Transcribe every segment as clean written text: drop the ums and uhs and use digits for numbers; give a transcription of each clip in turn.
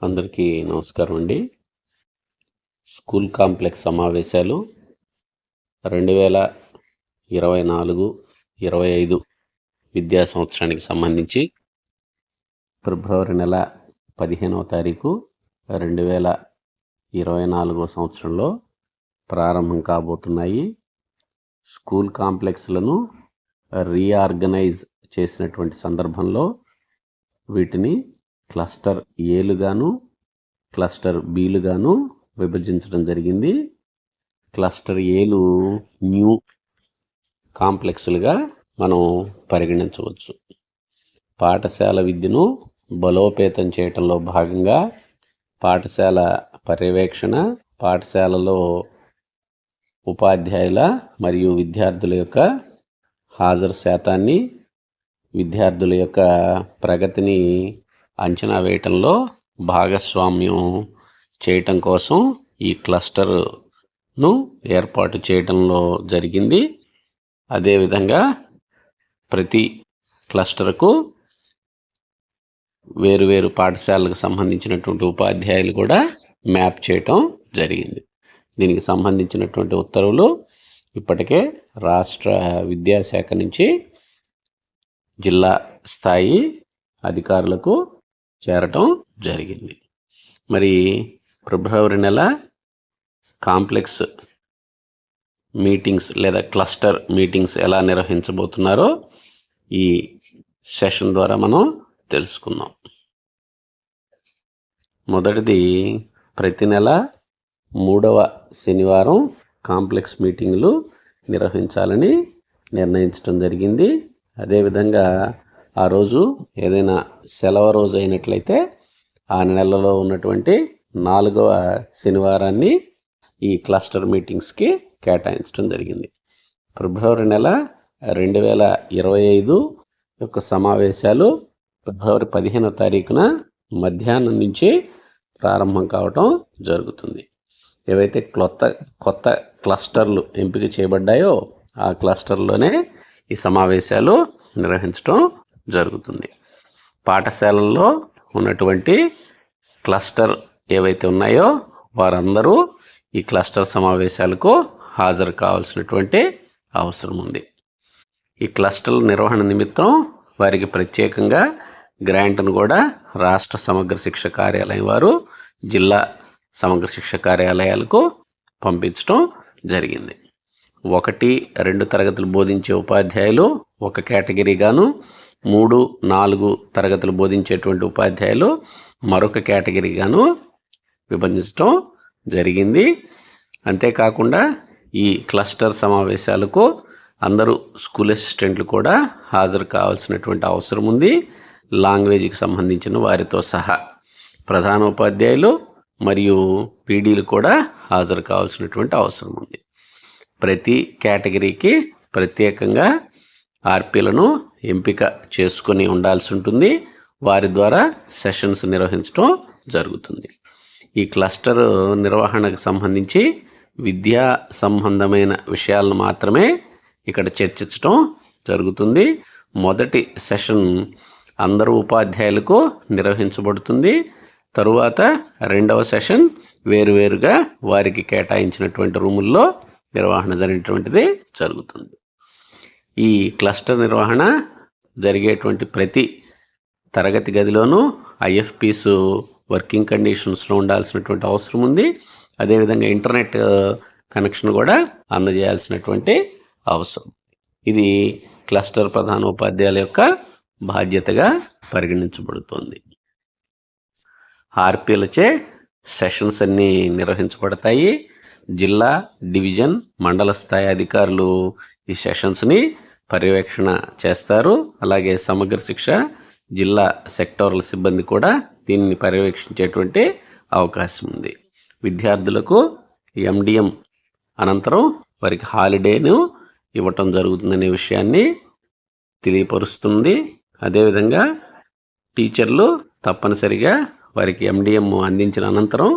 అందరికీ నమస్కారం అండి. స్కూల్ కాంప్లెక్స్ సమావేశాలు 2024-25 విద్యా సంవత్సరానికి సంబంధించి ఫిబ్రవరి నెల 15వ తారీఖు 2024 సంవత్సరంలో ప్రారంభం కాబోతున్నాయి. స్కూల్ కాంప్లెక్స్లను రీఆర్గనైజ్ చేసినటువంటి సందర్భంలో వీటిని క్లస్టర్ ఏలుగాను క్లస్టర్ బీలుగాను విభజించడం జరిగింది. క్లస్టర్ ఏలు న్యూ కాంప్లెక్స్లుగా మనం పరిగణించవచ్చు. పాఠశాల విద్యను బలోపేతం చేయటంలో భాగంగా పాఠశాల పర్యవేక్షణ, పాఠశాలలో ఉపాధ్యాయుల మరియు విద్యార్థుల యొక్క హాజరు శాతాన్ని, విద్యార్థుల యొక్క ప్రగతిని అంచనా వేయటంలో భాగస్వామ్యం చేయటం కోసం ఈ క్లస్టర్ను ఏర్పాటు చేయటంలో జరిగింది. అదేవిధంగా ప్రతి క్లస్టర్కు వేరువేరు పాఠశాలకు సంబంధించినటువంటి ఉపాధ్యాయులు కూడా మ్యాప్ చేయటం జరిగింది. దీనికి సంబంధించినటువంటి ఉత్తర్వులు ఇప్పటికే రాష్ట్ర విద్యాశాఖ నుంచి జిల్లా స్థాయి అధికారులకు చేరటం జరిగింది. మరి ఫిబ్రవరి నెల కాంప్లెక్స్ మీటింగ్స్ లేదా క్లస్టర్ మీటింగ్స్ ఎలా నిర్వహించబోతున్నారో ఈ సెషన్ ద్వారా మనం తెలుసుకుందాం. మొదటిది, ప్రతి నెల 3వ శనివారం కాంప్లెక్స్ మీటింగులు నిర్వహించాలని నిర్ణయించడం జరిగింది. అదేవిధంగా ఆ రోజు ఏదైనా సెలవు రోజు అయినట్లయితే ఆ నెలలో ఉన్నటువంటి 4వ శనివారాన్ని ఈ క్లస్టర్ మీటింగ్స్కి కేటాయించడం జరిగింది. ఫిబ్రవరి నెల 2025 యొక్క సమావేశాలు ఫిబ్రవరి 15వ తారీఖున మధ్యాహ్నం నుంచి ప్రారంభం కావటం జరుగుతుంది. ఏవైతే కొత్త క్లస్టర్లు ఎంపిక చేయబడ్డాయో ఆ క్లస్టర్లోనే ఈ సమావేశాలు నిర్వహించడం జరుగుతుంది. పాఠశాలల్లో ఉన్నటువంటి క్లస్టర్ ఏవైతే ఉన్నాయో వారందరూ ఈ క్లస్టర్ సమావేశాలకు హాజరు కావాల్సినటువంటి అవసరం ఉంది. ఈ క్లస్టర్ నిర్వహణ నిమిత్తం వారికి ప్రత్యేకంగా గ్రాంట్ను కూడా రాష్ట్ర సమగ్ర శిక్ష కార్యాలయం వారు జిల్లా సమగ్ర శిక్ష కార్యాలయాలకు పంపించడం జరిగింది. 1-2 తరగతులు బోధించే ఉపాధ్యాయులు ఒక కేటగిరీగాను, 3-4 తరగతులు బోధించేటువంటి ఉపాధ్యాయులు మరొక కేటగిరీగాను విభజించడం జరిగింది. అంతేకాకుండా ఈ క్లస్టర్ సమావేశాలకు అందరూ స్కూల్ అసిస్టెంట్లు కూడా హాజరు కావాల్సినటువంటి అవసరం ఉంది. లాంగ్వేజ్కి సంబంధించిన వారితో సహా ప్రధానోపాధ్యాయులు మరియు పీడీలు కూడా హాజరు కావాల్సినటువంటి అవసరం ఉంది. ప్రతి కేటగిరీకి ప్రత్యేకంగా ఆర్పీలను ఎంపిక చేసుకొని ఉండాల్సి ఉంటుంది. వారి ద్వారా సెషన్స్ నిర్వహించడం జరుగుతుంది. ఈ క్లస్టర్ నిర్వహణకు సంబంధించి విద్యా సంబంధమైన విషయాలను మాత్రమే ఇక్కడ చర్చించడం జరుగుతుంది. మొదటి సెషన్ అందరూ ఉపాధ్యాయులకు నిర్వహించబడుతుంది. తరువాత 2వ సెషన్ వేరువేరుగా వారికి కేటాయించినటువంటి రూముల్లో నిర్వహణ జరిగేటువంటిది జరుగుతుంది. ఈ క్లస్టర్ నిర్వహణ జరిగేటువంటి ప్రతి తరగతి గదిలోనూ ఐఎఫ్పీస్ వర్కింగ్ కండిషన్స్లో ఉండాల్సినటువంటి అవసరం ఉంది. అదేవిధంగా ఇంటర్నెట్ కనెక్షన్ కూడా అందజేయాల్సినటువంటి అవసరం. ఇది క్లస్టర్ ప్రధానోపాధ్యాయుల యొక్క బాధ్యతగా పరిగణించబడుతోంది. ఆర్పీలచే సెషన్స్ అన్నీ నిర్వహించబడతాయి. జిల్లా, డివిజన్, మండల స్థాయి అధికారులు ఈ సెషన్స్ని పర్యవేక్షణ చేస్తారు. అలాగే సమగ్ర శిక్ష జిల్లా సెక్టారల్ సిబ్బంది కూడా దీన్ని పర్యవేక్షించేటువంటి అవకాశం ఉంది. విద్యార్థులకు ఎండిఎం అనంతరం వారికి హాలిడేను ఇవ్వటం జరుగుతుందనే విషయాన్ని తెలియపరుస్తుంది. అదేవిధంగా టీచర్లు తప్పనిసరిగా వారికి ఎండిఎం అందించిన అనంతరం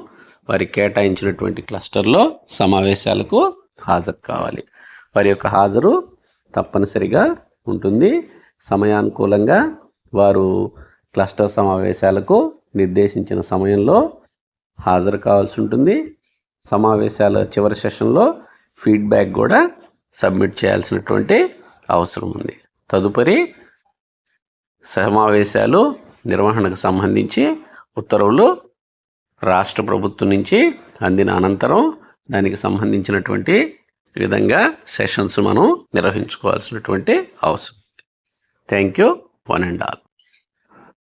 వారికి కేటాయించినటువంటి క్లస్టర్లో సమావేశాలకు హాజరు కావాలి. వారి యొక్క హాజరు తప్పనిసరిగా ఉంటుంది. సమయానుకూలంగా వారు క్లస్టర్ సమావేశాలకు నిర్దేశించిన సమయంలో హాజరు కావాల్సి ఉంటుంది. సమావేశాల చివరి సెషన్లో ఫీడ్బ్యాక్ కూడా సబ్మిట్ చేయాల్సినటువంటి అవసరం ఉంది. తదుపరి సమావేశాలు నిర్వహణకు సంబంధించి ఉత్తర్వులు రాష్ట్ర ప్రభుత్వం నుంచి అందిన అనంతరం దానికి సంబంధించినటువంటి విధంగా సెషన్స్ మనం నిర్వహించుకోవాల్సినటువంటి అవసరం. Thank you one and all.